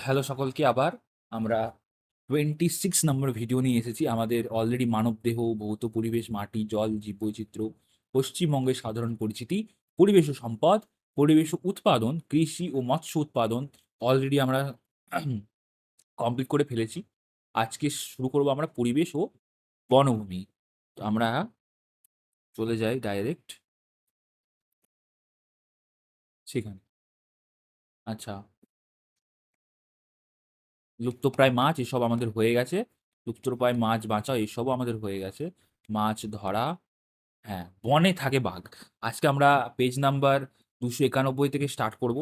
Hello সকলকে আবার আমরা 26 নম্বর ভিডিও নিয়ে এসেছি। আমাদের অলরেডি মানবদেহ, ভৌত পরিবেশ, মাটি, জল, জীববৈচিত্র্য, পশ্চিমবঙ্গের সাধারণ পরিচিতি, পরিবেশ ও সম্পদ, পরিবেশ ও উৎপাদন, কৃষি ও মৎস্য উৎপাদন অলরেডি আমরা কমপ্লিট করে ফেলেছি। আজকে শুরু করব আমরা পরিবেশ ও বনভূমি। তো আমরা চলে যাই ডাইরেক্ট সেখানে। আচ্ছা, লুপ্তপ্রায় মাছ এসব আমাদের হয়ে গেছে। লুপ্তপ্রায় মাছ বাঁচাও এসবও আমাদের হয়ে গেছে। মাছ ধরা, হ্যাঁ, বনে থাকে বাঘ। আজকে আমরা পেজ নাম্বার ২৯১ থেকে স্টার্ট করব।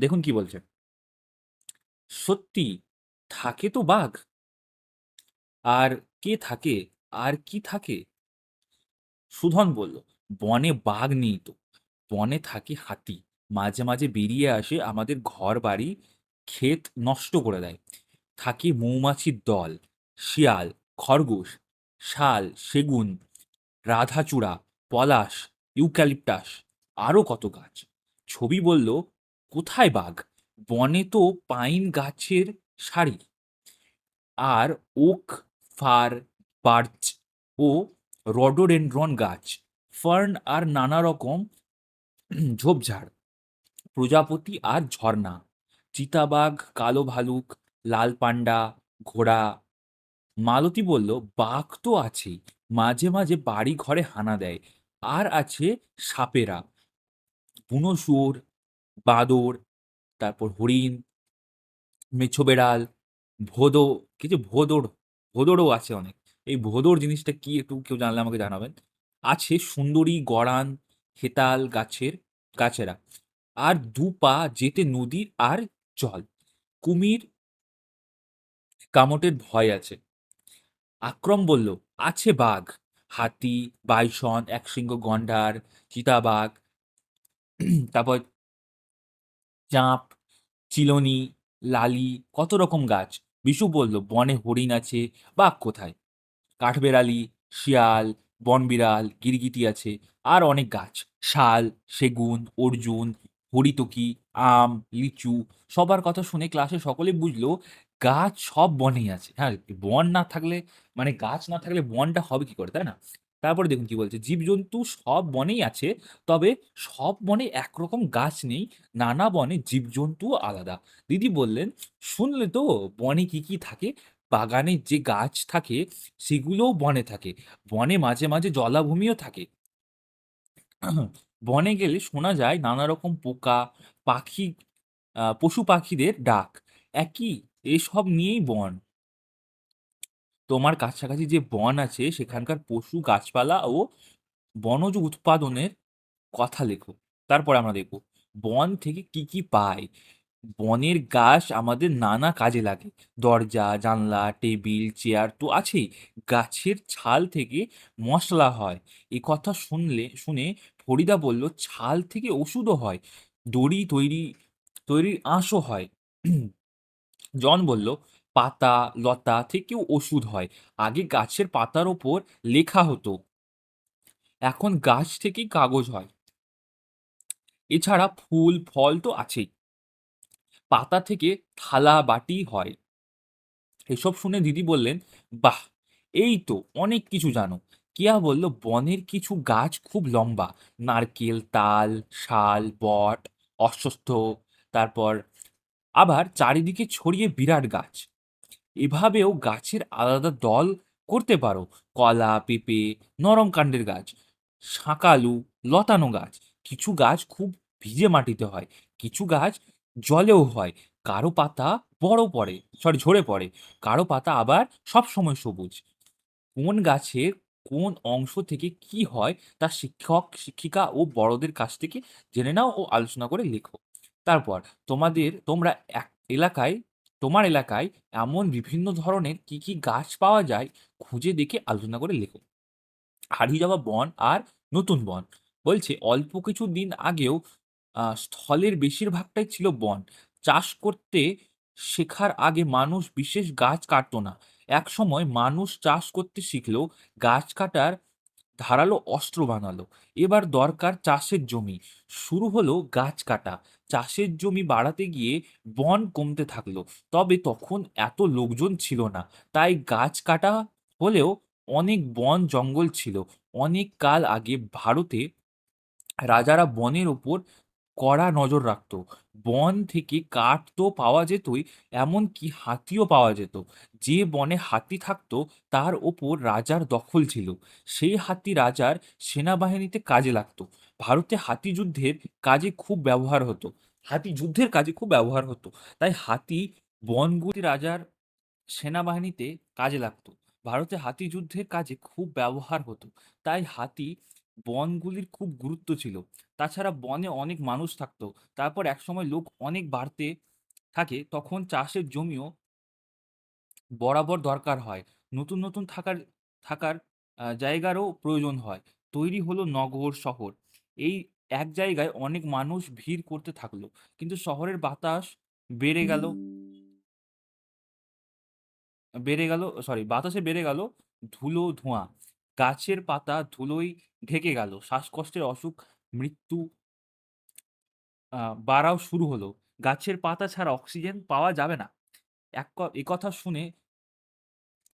দেখুন কি বলছে। সত্যি থাকে তো বাঘ, আর কে থাকে, আর কি থাকে? সুধন বলল, বনে বাঘ নেই তো, বনে থাকে হাতি। মাঝে মাঝে বেরিয়ে আসে আমাদের ঘর বাড়ি, ক্ষেত নষ্ট করে দেয়। থাকে মৌমাছির দল, শিয়াল, খরগোশ, শাল, সেগুন, রাধাচূড়া, পলাশ, ইউক্যালিপটাস, আরও কত গাছ। ছবি বলল, কোথায় বাঘ? বনে তো পাইন গাছের সারি, আর ওক, ফার, বার্চ ও রডোডেনড্রন গাছ, ফার্ন আর নানা রকম ঝোপঝাড়, প্রজাপতি আর ঝর্ণা, চিতাবাঘ, কালো ভালুক, লাল পান্ডা, ঘোড়া। মালতী বলল, বাঘ তো আছেই, মাঝে মাঝে বাড়ি ঘরে হানা দেয়। আর আছে সাপেরা, বুনো শুয়োর, বাঁদর, তারপর হরিণ, মেছো বেড়াল, ভোদো, কিছু ভোদর, ভোদরও আছে অনেক। এই ভোদর জিনিসটা কি একটু কেউ জানলে আমাকে জানাবেন। আছে সুন্দরী, গরান, হেতাল গাছেরা, আর দু পা যেতে নদী আর জল। কুমির, কামটের ভয় আছে। আক্রম বলল, আছে বাঘ, হাতি, বাইসন, একশৃঙ্গ গন্ডার, চিতাবাঘ, তারপর চাঁপ, চিলনি, লালি, কত রকম গাছ। বিশু বলল, বনে হরিণ আছে, বাঘ কোথায়? কাঠবেড়ালি, শিয়াল, বনবিড়াল, গিরগিটি আছে, আর অনেক গাছ। শাল, সেগুন, অর্জুন, হরিতকি, আম, লিচু। সবার কথা শুনে ক্লাসে সকলে বুঝলো গাছ সব বনেই আছে। হ্যাঁ, বন না থাকলে, মানে গাছ না থাকলে বনটা হবে কি করে, তাই না? তারপরে দেখুন কি বলছে, জীবজন্তু সব বনেই আছে, তবে সব বনে একরকম গাছ নেই, নানা বনে জীবজন্তু আলাদা। দিদি বললেন, শুনলে তো, বনে কি কি থাকে? বাগানে যে গাছ থাকে সেগুলোও বনে থাকে। বনে মাঝে মাঝে জলাভূমিও থাকে। বনে গেলে শোনা যায় নানা রকম পোকা, পাখি, পশু পাখিদের ডাক। একই, এসব নিয়েই বন। তোমার কাছাকাছি যে বন আছে সেখানকার পশু, গাছপালা ও বনজ উৎপাদনের কথা লেখো। তারপরে আমরা দেখব বন থেকে কি কি পাই। বনের গাছ আমাদের নানা কাজে লাগে। দরজা, জানলা, টেবিল, চেয়ার তো আছেই। গাছের ছাল থেকে মশলা হয়। এ কথা শুনে ফরিদা বলল, ছাল থেকে ওষুধও হয়। দড়ি তৈরির আঁশও হয়। জন বলল, পাতা, লতা থেকেও ওষুধ হয়। আগে গাছের পাতার ওপর লেখা হতো, এখন গাছ থেকেই কাগজ হয়। এছাড়া ফুল, ফল তো আছেই। পাতা থেকে থালা, বাটি হয়। এসব শুনে দিদি বললেন, বাহ, এই তো অনেক কিছু জানো। কেয়া বলল, বনের কিছু গাছ খুব লম্বা, নারকেল, তাল, শাল, বট, অশ্বত্থ, তারপর আবার চারিদিকে ছড়িয়ে বিরাট গাছ। এভাবেও গাছের আলাদা দল করতে পারো। কলা, পেঁপে, নরম কাণ্ডের গাছ, শাঁকালু, লতানো গাছ। কিছু গাছ খুব ভিজে মাটিতে হয়, কিছু গাছ জলেও হয়। কারো পাতা ঝরে পড়ে, কারো পাতা আবার সব সময় সবুজ। কোন গাছের কোন অংশ থেকে কি হয় তা শিক্ষক, শিক্ষিকা ও বড়দের কাছ থেকে জেনে নাও ও আলোচনা করে লেখো। তারপর তোমরা এক এলাকায় তোমার এলাকায় এমন বিভিন্ন ধরনের কি কি গাছ পাওয়া যায় খুঁজে দেখে আলোচনা করে লেখো। হারিয়ে যাওয়া বন আর নতুন বন। বলছে, অল্প কিছু দিন আগেও স্থলের বেশিরভাগটাই ছিল বন। চাষ করতে শেখার আগে মানুষ বিশেষ গাছ কাটতো না। একসময় মানুষ চাষ করতে শিখলেও গাছ কাটার ধারালো অস্ত্র বানালো। এবার দরকার চাষের জমি। শুরু হলো গাছ কাটা। চাষের জমি বাড়াতে গিয়ে বন কমতে থাকলো। তবে তখন এত লোকজন ছিল না। তাই গাছ কাটা হলেও অনেক বন জঙ্গল ছিল। অনেক কাল আগে ভারতে রাজারা বনের ওপর কড়া নজর রাখতো। বন থেকে কাঠ তো পাওয়া যেতই, এমনকি হাতিও পাওয়া যেত। যে বনে হাতি থাকতো তার ওপর রাজার দখল ছিল। সেই হাতি রাজার সেনাবাহিনীতে কাজে লাগতো। ভারতে হাতি যুদ্ধের কাজে খুব ব্যবহার হতো। হাতি যুদ্ধের কাজে খুব ব্যবহার হতো। তাই হাতি বনগুলি রাজার সেনাবাহিনীতে কাজে লাগতো। ভারতে হাতি যুদ্ধের কাজে খুব ব্যবহার হতো। তাই হাতি বনগুলির খুব গুরুত্ব ছিল। তাছাড়া বনে অনেক মানুষ থাকতো। তারপর একসময় লোক অনেক বাড়তে থাকে, তখন চাষের জমিও বরাবর দরকার হয়। নতুন নতুন থাকার জায়গারও প্রয়োজন হয়। তৈরি হলো নগর, শহর। এই এক জায়গায় অনেক মানুষ ভিড় করতে থাকলো। কিন্তু শহরের বাতাস বেড়ে গেল বাতাসে বেড়ে গেল ধুলো, ধোঁয়া। গাছের পাতা ধুলোয় ঢেকে গেল। শ্বাসকষ্টের অসুখ, মৃত্যু বাড়াও শুরু হলো। গাছের পাতা ছাড়া অক্সিজেন পাওয়া যাবে না। একথা শুনে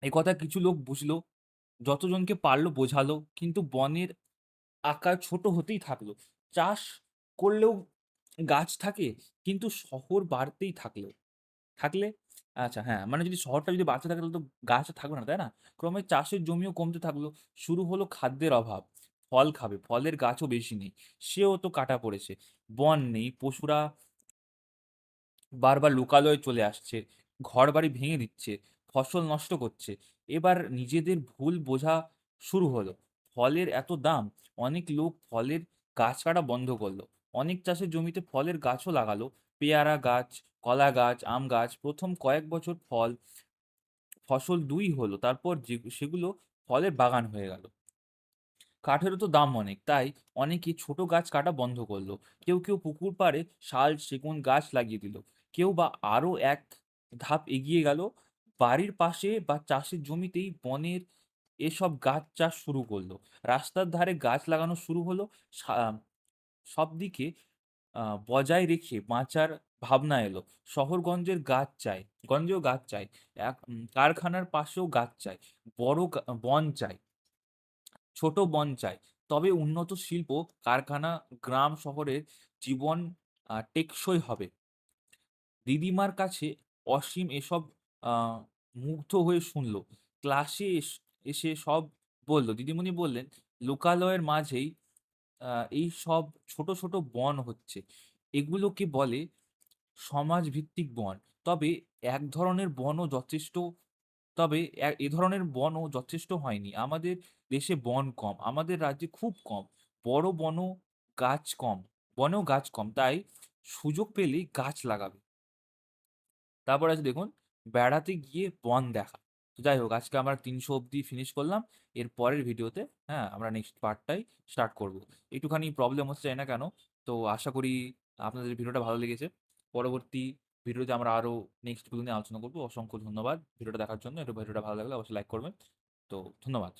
একথা কিছু লোক বুঝলো, যতজনকে পারল বোঝালো, কিন্তু বনের আকার ছোট হতেই থাকলো। চাষ করলেও গাছ থাকে, কিন্তু শহর বাড়তেই থাকলে আচ্ছা হ্যাঁ, মানে যদি শহরটা যদি বাড়তে থাকে তাহলে তো গাছ আর থাকবে না, তাই না? ক্রমে চাষের জমিও কমতে থাকলো। শুরু হলো খাদ্যের অভাব। ফল খাবে, ফলের গাছও বেশি নেই। সেও তো কাটা পড়েছে। বন নেই, পশুরা বারবার লোকালয়ে চলে আসছে, ঘরবাড়ি ভেঙে দিচ্ছে, ফসল নষ্ট করছে। এবার নিজেদের ভুল বোঝা শুরু হলো। ফলের এত দাম, অনেক লোক ফলের গাছ কাটা বন্ধ করলো। অনেক চাষের জমিতে ফলের গাছও লাগালো। পেয়ারা গাছ, কলা গাছ, আম গাছ। প্রথম কয়েক বছর ফসল ২ হলো। তারপর সেগুলো ফলের বাগান হয়ে গেল। কাঠেরও তো দাম অনেক, তাই অনেকে ছোট গাছ কাটা বন্ধ করলো। কেউ পুকুর পাড়ে শাল, সেগুন গাছ লাগিয়ে দিল। কেউ বা আরো এক ধাপ এগিয়ে গেল, বাড়ির পাশে বা চাষের জমিতেই বনের এসব গাছ চাষ শুরু করলো। রাস্তার ধারে গাছ লাগানো শুরু হলো। সবদিকে বজায় রেখে বাঁচার ভাবনা এলো। শহরগঞ্জের গাছ চাই, গঞ্জেও গাছ চাই। কারখানার পাশেও গাছ চাই। বড় বন চাই, ছোট বন চাই। তবে উন্নত শিল্প, কারখানা, গ্রাম শহরের জীবন টেকসই হবে। দিদিমার কাছে অসীম এসব মুগ্ধ হয়ে শুনল। ক্লাসে এসে সব বলল। দিদিমণি বললেন, লোকালয়ের মাঝেই এই সব ছোট ছোট বন হচ্ছে। এগুলোকে বলে সমাজভিত্তিক বন। তবে এক ধরনের বনও যথেষ্ট তবে এ ধরনের বনও যথেষ্ট হয়নি। আমাদের দেশে বন কম। আমাদের রাজ্যে খুব কম। বড় গাছ কম। বনেও গাছ কম। তাই সুযোগ পেলেই গাছ লাগাবে। তারপর আছে দেখুন, বেড়াতে গিয়ে বন দেখা। তো যাই হোক, আজকে আমরা ৩০০ অব্দি ফিনিশ করলাম। এর পরের ভিডিওতে, হ্যাঁ, আমরা নেক্সট পার্টটাই স্টার্ট করব। একটুখানি প্রবলেম হচ্ছে, জানি না কেন। তো আশা করি আপনাদের ভিডিওটা ভালো লেগেছে। পরবর্তী ভিডিওতে আমরা আরো নেক্সট গুলো নিয়ে আলোচনা করব। অসংখ্য ধন্যবাদ ভিডিওটা দেখার জন্য। একটু ভিডিওটা ভালো লাগলে অবশ্যই লাইক করবেন। তো ধন্যবাদ।